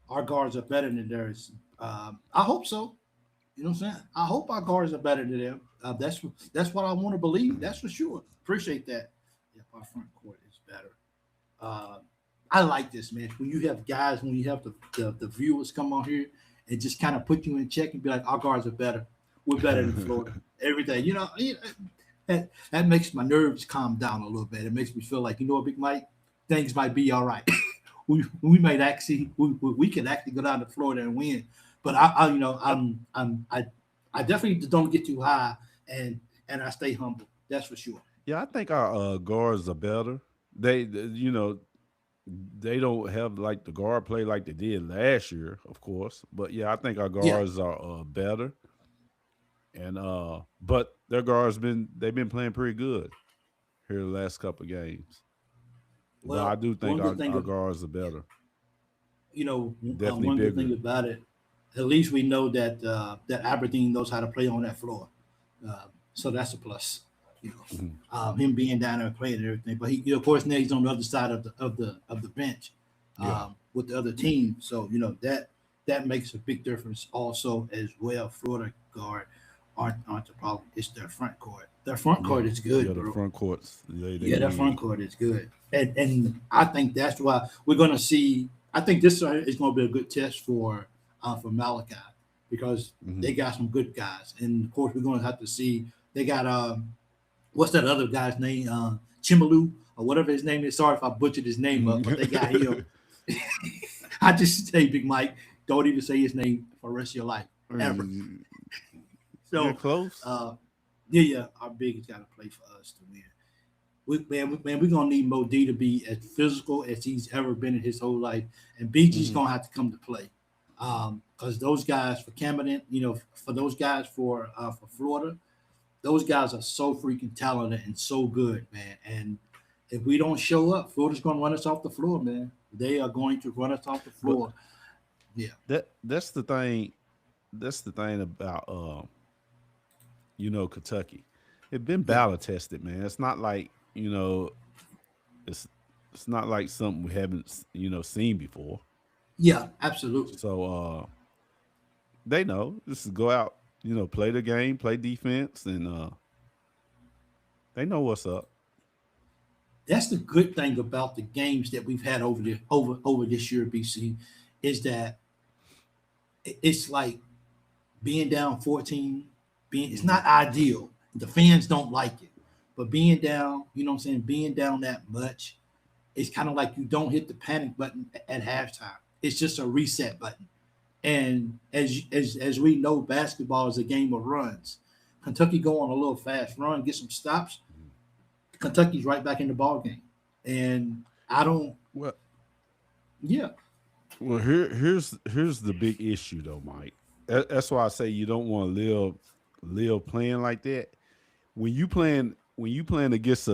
Our guards are better than theirs. I hope so. You know what I'm saying? I hope our guards are better than them. That's what I want to believe. That's for sure. Appreciate that. Yep, our front court is better. Uh, I like this, man. When you have guys, when you have the viewers come on here and just kind of put you in check and be like, our guards are better. We're better than Florida. Everything. That makes my nerves calm down a little bit. It makes me feel like, you know what, Big Mike, things might be all right. We might actually we can actually go down to Florida and win. But I definitely don't get too high and I stay humble. That's for sure. Yeah, I think our guards are better. You know, they don't have like the guard play like they did last year, of course. But yeah, I think our Yeah. guards are better, and but their guards they've been playing pretty good here the last couple of games. But I Well, do think one good our thing guards are better, definitely one good thing bigger. about it, at least we know that Aberdeen knows how to play on that floor. So that's a plus. You Mhm. him being down there playing and everything. But of course, now he's on the other side of the bench Yeah, with the other team. So that makes a big difference also as well. Florida guard aren't the problem. It's their front court. Their front yeah, court is yeah. good, The bro. front courts, they Yeah, their front win. court is good, and I think that's why we're going to see. I think this is going to be a good test for Malachi because Hmm. they got some good guys, and of course we're going to have to see. They got what's that other guy's name? Chimalu or whatever his name is. Sorry if I butchered his name up, but they got him. I just say, Big Mike, don't even say his name for the rest of your life ever. Yeah, So, close. uh, yeah, our big has got to play for us to win. We're gonna need Mo D to be as physical as he's ever been in his whole life, and BG's Hmm. gonna have to come to play. Because those guys for Camden, for those guys for Florida, those guys are so freaking talented and so good, man. And if we don't show up, Florida's gonna run us off the floor, man. They are going to run us off the But floor. Yeah, that's the thing. That's the thing about Kentucky. It's been yeah, battle tested, man. It's not like it's it's not like something we haven't seen before. yeah, absolutely. So they know just to go out, play the game, play defense, and they know what's up. That's the good thing about the games that we've had over this year, BC, is that it's like being down 14, it's Hmm. not ideal. The fans don't like it. But being down, you know what I'm saying, being down that much, it's kind of like you don't hit the panic button at halftime. It's just a reset button. And as we know, basketball is a game of runs. Kentucky go on a little fast run, get some stops. Kentucky's right back in the ball game. And I don't, Well, yeah, well, here's the big issue though, Mike. That's why I say you don't want to live playing like that. When you playing against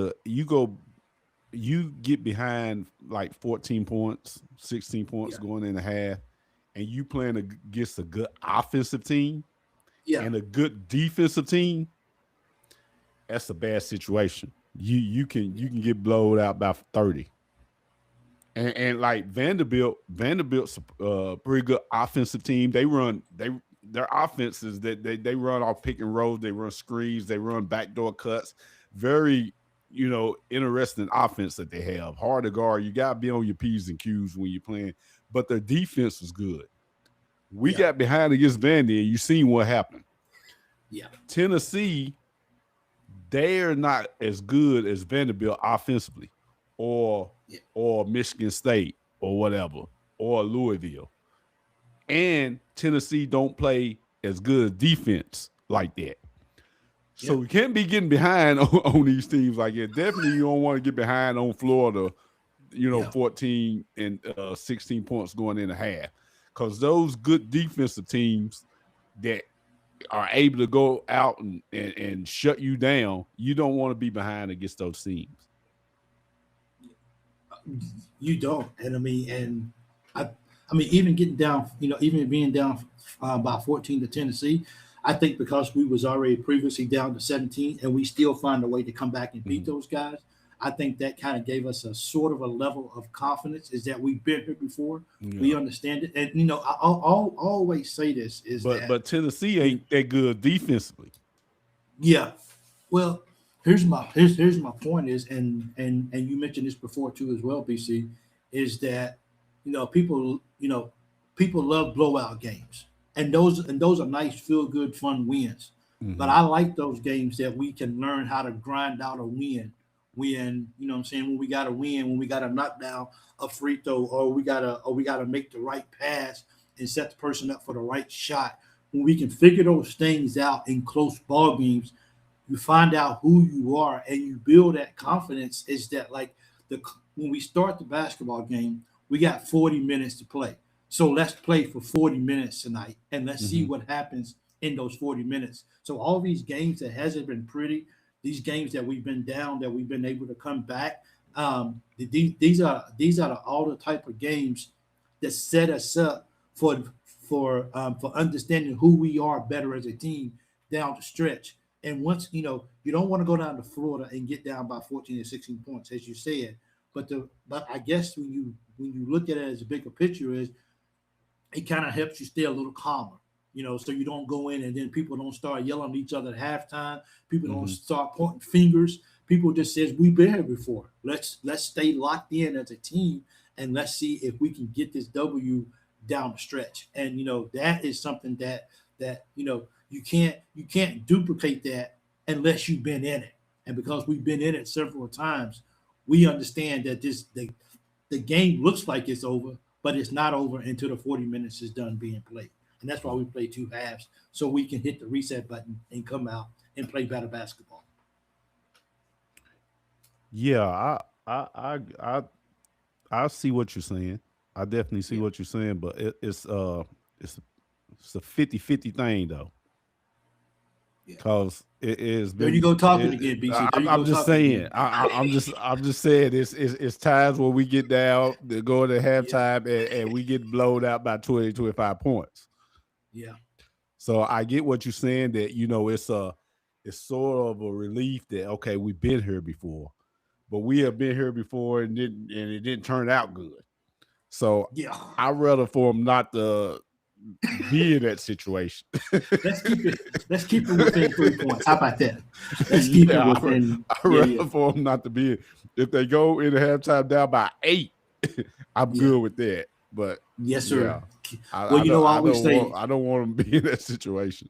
you get behind like 14 points, 16 points Yeah, going in the half, and you playing against a good offensive team yeah, and a good defensive team. That's a bad situation. You can get blowed out by 30. And like Vanderbilt's a pretty good offensive team. Their offenses that they run off pick and rolls, they run screens, they run backdoor cuts. Very, interesting offense that they have. Hard to guard. You gotta be on your P's and Q's when you're playing. But their defense was good. We yeah, got behind against Vandy, and you seen what happened. yeah, Tennessee, they're not as good as Vanderbilt offensively, or yeah, or Michigan State or whatever, or Louisville. And Tennessee don't play as good defense like that. So yeah, we can't be getting behind on these teams like that. Definitely you don't want to get behind on Florida, yeah, 14 and 16 points going in a half. Because those good defensive teams that are able to go out and shut you down, you don't want to be behind against those teams. you don't. And I, I mean, even getting down, even being down by 14 to Tennessee, I think because we was already previously down to 17, and we still find a way to come back and beat Mhm. those guys. I think that kind of gave us a sort of a level of confidence is that we've been here before. We Yeah. understand it. And, I always say this is But that, but Tennessee ain't that good defensively. yeah, well, here's my point is, and you mentioned this before too as well, BC, is that people love blowout games, and those are nice, feel good, fun wins. But Hmm. I like those games that we can learn how to grind out a win. When what I'm saying, when we got to win, when we got to knock down a free throw, or we gotta make the right pass and set the person up for the right shot. When we can figure those things out in close ball games, you find out who you are and you build that confidence. Is that like the when we start the basketball game, we got 40 minutes to play. So let's play for 40 minutes tonight and let's see Hmm. what happens in those 40 minutes. So all these games that hasn't been pretty, these games that we've been down, that we've been able to come back, these are all the type of games that set us up for understanding who we are better as a team down the stretch. And once you don't want to go down to Florida and get down by 14 or 16 points, as you said. But I guess when you look at it as a bigger picture, is it kind of helps you stay a little calmer. So you don't go in and then people don't start yelling at each other at halftime. People don't Hmm. start pointing fingers. People just says we've been here before. Let's stay locked in as a team and let's see if we can get this W down the stretch. And that is something that you can't duplicate that unless you've been in it. And because we've been in it several times, we understand that the game looks like it's over, but it's not over until the 40 minutes is done being played. And that's why we play two halves, so we can hit the reset button and come out and play better basketball. Yeah, I I see what you're saying. I definitely see Yeah, what you're saying, but it's it's a 50-50 thing though, yeah. because it has There you been. go talking again, BC. There you I'm go just talking saying. again. I'm just saying. It's times where we get down, they go to Yeah, halftime, and we get blown out by 20-25 points. yeah, So I get what you're saying, that it's sort of a relief that, okay, we've been here before, but we have been here before and it didn't turn out good. So yeah. I rather for them not to be in that situation. Let's keep it. Let's keep it within 3 points. How about that? Let's keep it Yeah, within. I Yeah, yeah, rather for them not to be. If they go in the halftime down by 8, I'm yeah. good with that. But Yes, sir. yeah, I, Well, I don't I I always don't want say I don't want them to be in that situation.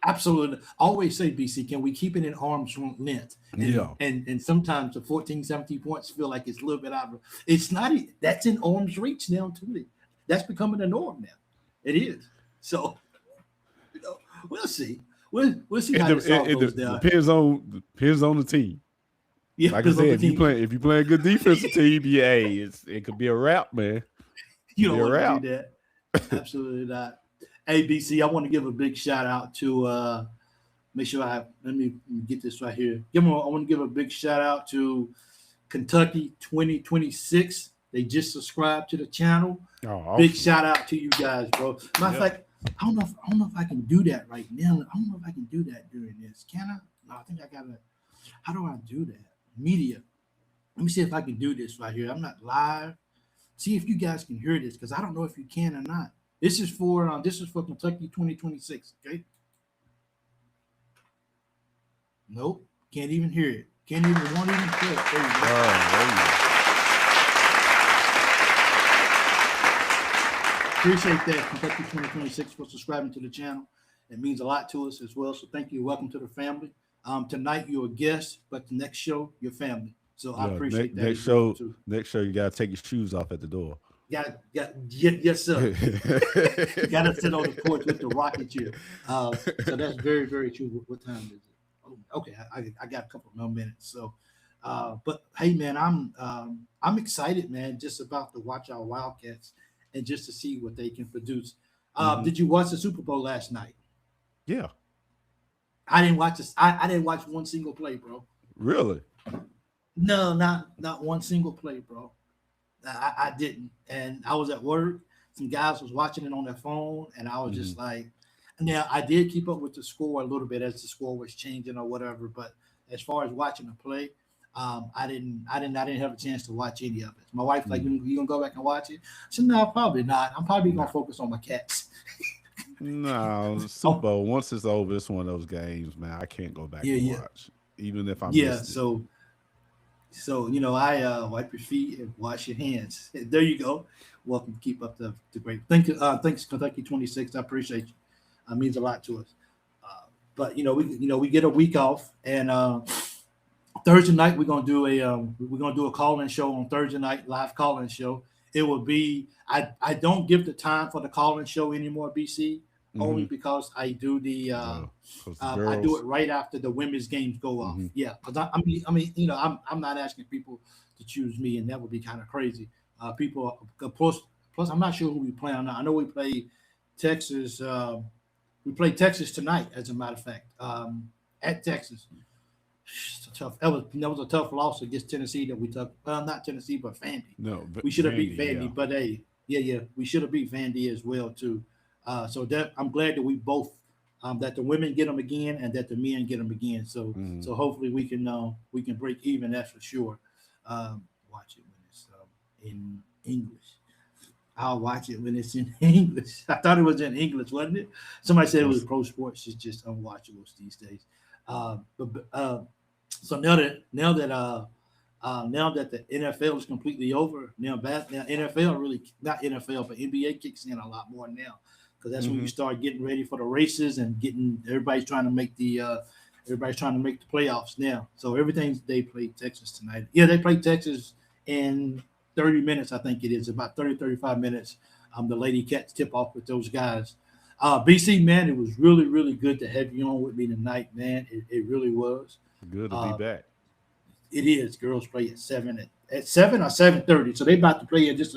absolutely. I always say, BC, can we keep it in arm's length? And Yeah. and and sometimes the 14, 17 points feel like it's a little bit out of it's not that's in arm's reach now too. That's becoming the norm now. It is. So, we'll see. We'll see It, how de- this all it, goes it down. depends on the team. Yeah, Like I because on said, the if you team, play if you play a good defensive team, yeah, it could be a wrap, man. It you could be don't a want to do wrap. that. Absolutely not. Hey, BC, I want to give a big shout out to make sure let me get this right here. I want to give a big shout out to Kentucky 2026. They just subscribed to the channel. Oh, Big awesome. shout out to you guys, bro. Matter of Yeah. fact, I don't know if I can do that right now. I don't know if I can do that during this. Can I? No, I think I gotta. How do I do that? Media. Let me see if I can do this right here. I'm not live. See if you guys can hear this because I don't know if you can or not. This is for Kentucky 2026. Okay. Nope. Can't even hear it. Won't even hear it. There you go. There you go. Appreciate that, Kentucky 2026, for subscribing to the channel. It means a lot to us as well. So thank you. Welcome to the family. Tonight you're a guest, but the next show you're family. So I appreciate that. Next show, you gotta take your shoes off at the door. Yes, sir. You gotta sit on the porch with the rocket chair. So that's very, very true. What time is it? Oh, okay, I got a couple more minutes. So, but hey, man, I'm excited, man, just about to watch our Wildcats and just to see what they can produce. Did you watch the Super Bowl last night? Yeah. I didn't watch this. I didn't watch one single play, bro. Really? No, not one single play, bro. I didn't, and I was at work. Some guys was watching it on their phone, and I was just like, now I did keep up with the score a little bit as the score was changing or whatever. But as far as watching the play, I didn't have a chance to watch any of it. My wife's like, "You gonna go back and watch it?" I said, "No, probably not. I'm probably gonna focus on my cats." No, Super Bowl, once it's over, it's one of those games, man. I can't go back and watch, even if I missed it. So I wipe your feet and wash your hands. There you go. Welcome to keep up the great. Thanks Kentucky 26. I appreciate you. It means a lot to us. But we get a week off, and Thursday night we're gonna do a call-in show on Thursday night, live call-in show. It will be I don't give the time for the call-in show anymore, BC, only because I do I do it right after the women's games go off. Yeah, because I'm not asking people to choose me, and that would be kind of crazy. People plus I'm not sure who we play on. I know we play Texas. We play Texas tonight, as a matter of fact, at Texas. Tough. That was a tough loss against Tennessee that we took. Well, not Tennessee, but Vandy. No, we should have beat Vandy, yeah. But hey, we should have beat Vandy as well too. So that I'm glad that we both that the women get them again and that the men get them again. So hopefully we can break even. That's for sure. Watch it when it's in English. I'll watch it when it's in English. I thought it was in English, wasn't it? Somebody said it was pro sports. It's just unwatchable these days. So now that the NFL is completely over, now NFL really not NFL, but NBA kicks in a lot more now because that's when you start getting ready for the races and everybody's trying to make the playoffs now. So they played Texas tonight. Yeah, they played Texas in 30 minutes, I think it is, about 30, 35 minutes. The Lady Cats tip off with those guys. BC, man, it was really, really good to have you on with me tonight, man. It really was. Good to be back. It is. Girls play at 7 or 7:30. So they about to play in just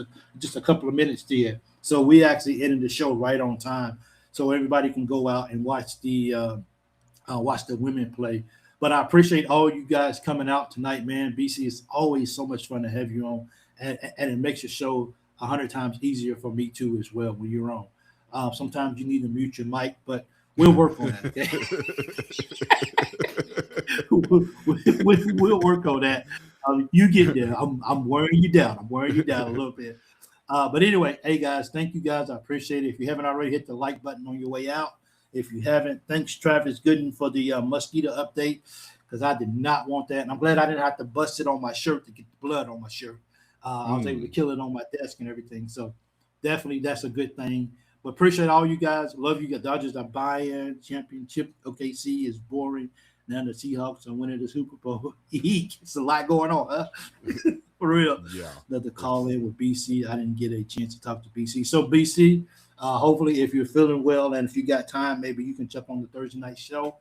a couple of minutes there. So we actually ended the show right on time. So everybody can go out and watch the women play. But I appreciate all you guys coming out tonight, man. BC, is always so much fun to have you on. And it makes the show 100 times easier for me too as well when you're on. Sometimes you need to mute your mic, but we'll work on that. Okay? we'll work on that. You get there. I'm wearing you down. I'm wearing you down a little bit. But anyway, hey guys, thank you guys. I appreciate it. If you haven't already, hit the like button on your way out. If you haven't, thanks Travis Gooden for the mosquito update because I did not want that. And I'm glad I didn't have to bust it on my shirt to get the blood on my shirt. I was able to kill it on my desk and everything. So definitely that's a good thing. But appreciate all you guys. Love you guys. Dodgers are buying championship. OKC is boring. Now the Seahawks are winning the Super Bowl. It's a lot going on, huh? For real. Yeah. Another call in with BC. I didn't get a chance to talk to BC. So BC, hopefully if you're feeling well and if you got time, maybe you can jump on the Thursday night show.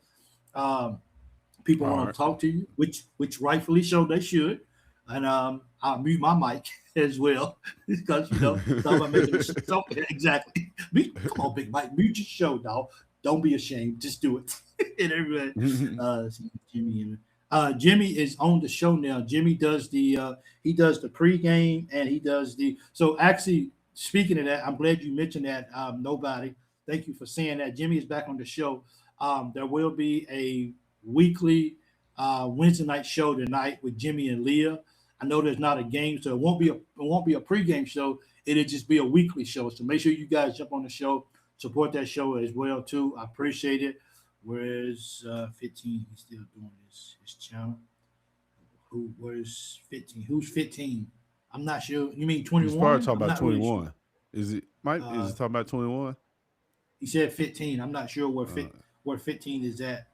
People want to talk to you, which rightfully so they should. And I'll mute my mic as well because talking about making a show. Exactly. Come on, Big Mike, mute your show, dog. Don't be ashamed. Just do it. And everybody, see Jimmy. Jimmy is on the show now. Jimmy does the pregame and he does the. So actually, speaking of that, I'm glad you mentioned that. Nobody. Thank you for saying that. Jimmy is back on the show. There will be a weekly Wednesday night show tonight with Jimmy and Leah. I know there's not a game, so it won't be a pregame show. It'll just be a weekly show. So make sure you guys jump on the show, support that show as well too. I appreciate it. Where's 15? He's still doing his channel. Where's 15? Who's 15? I'm not sure. You mean He's probably 21? talking I'm about not really 21. sure. Is it Mike? Is Uh, he talking about 21? he said 15. I'm not sure Uh, where 15 is at.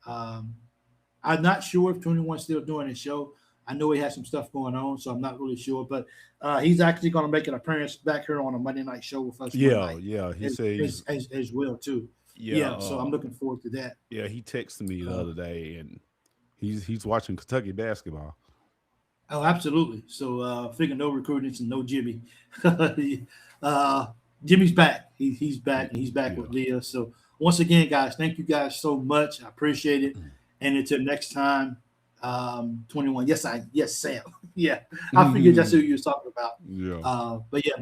Um, I'm not sure if 21 still doing his show. I know he has some stuff going on, so I'm not really sure. But he's actually going to make an appearance back here on a Monday night show with us one yeah, night yeah. He as, says, as well too. yeah, Yeah, so I'm looking forward to that. yeah. He texted me the Uh, other day, and he's watching Kentucky basketball. oh, absolutely. So figure no recruiting and no Jimmy. uh, Jimmy's back. He's back and he's back Yeah. with Leah. So once again, guys, thank you guys so much. I appreciate it. And until next time, 21. Yes, Sam. Yeah, I figured that's who you was talking about. Yeah. But yeah,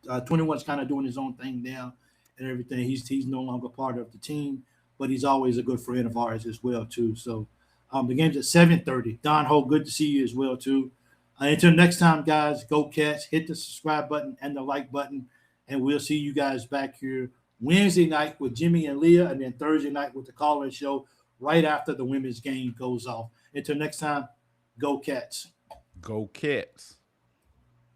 21's kind of doing his own thing now and everything. He's no longer part of the team, but he's always a good friend of ours as well too. So the game's at 7:30. Don Ho, good to see you as well too. Until next time, guys, go Cats. Hit the subscribe button and the like button, and we'll see you guys back here Wednesday night with Jimmy and Leah, and then Thursday night with the call-in show right after the women's game goes off. Until next time, go Cats. Go Cats.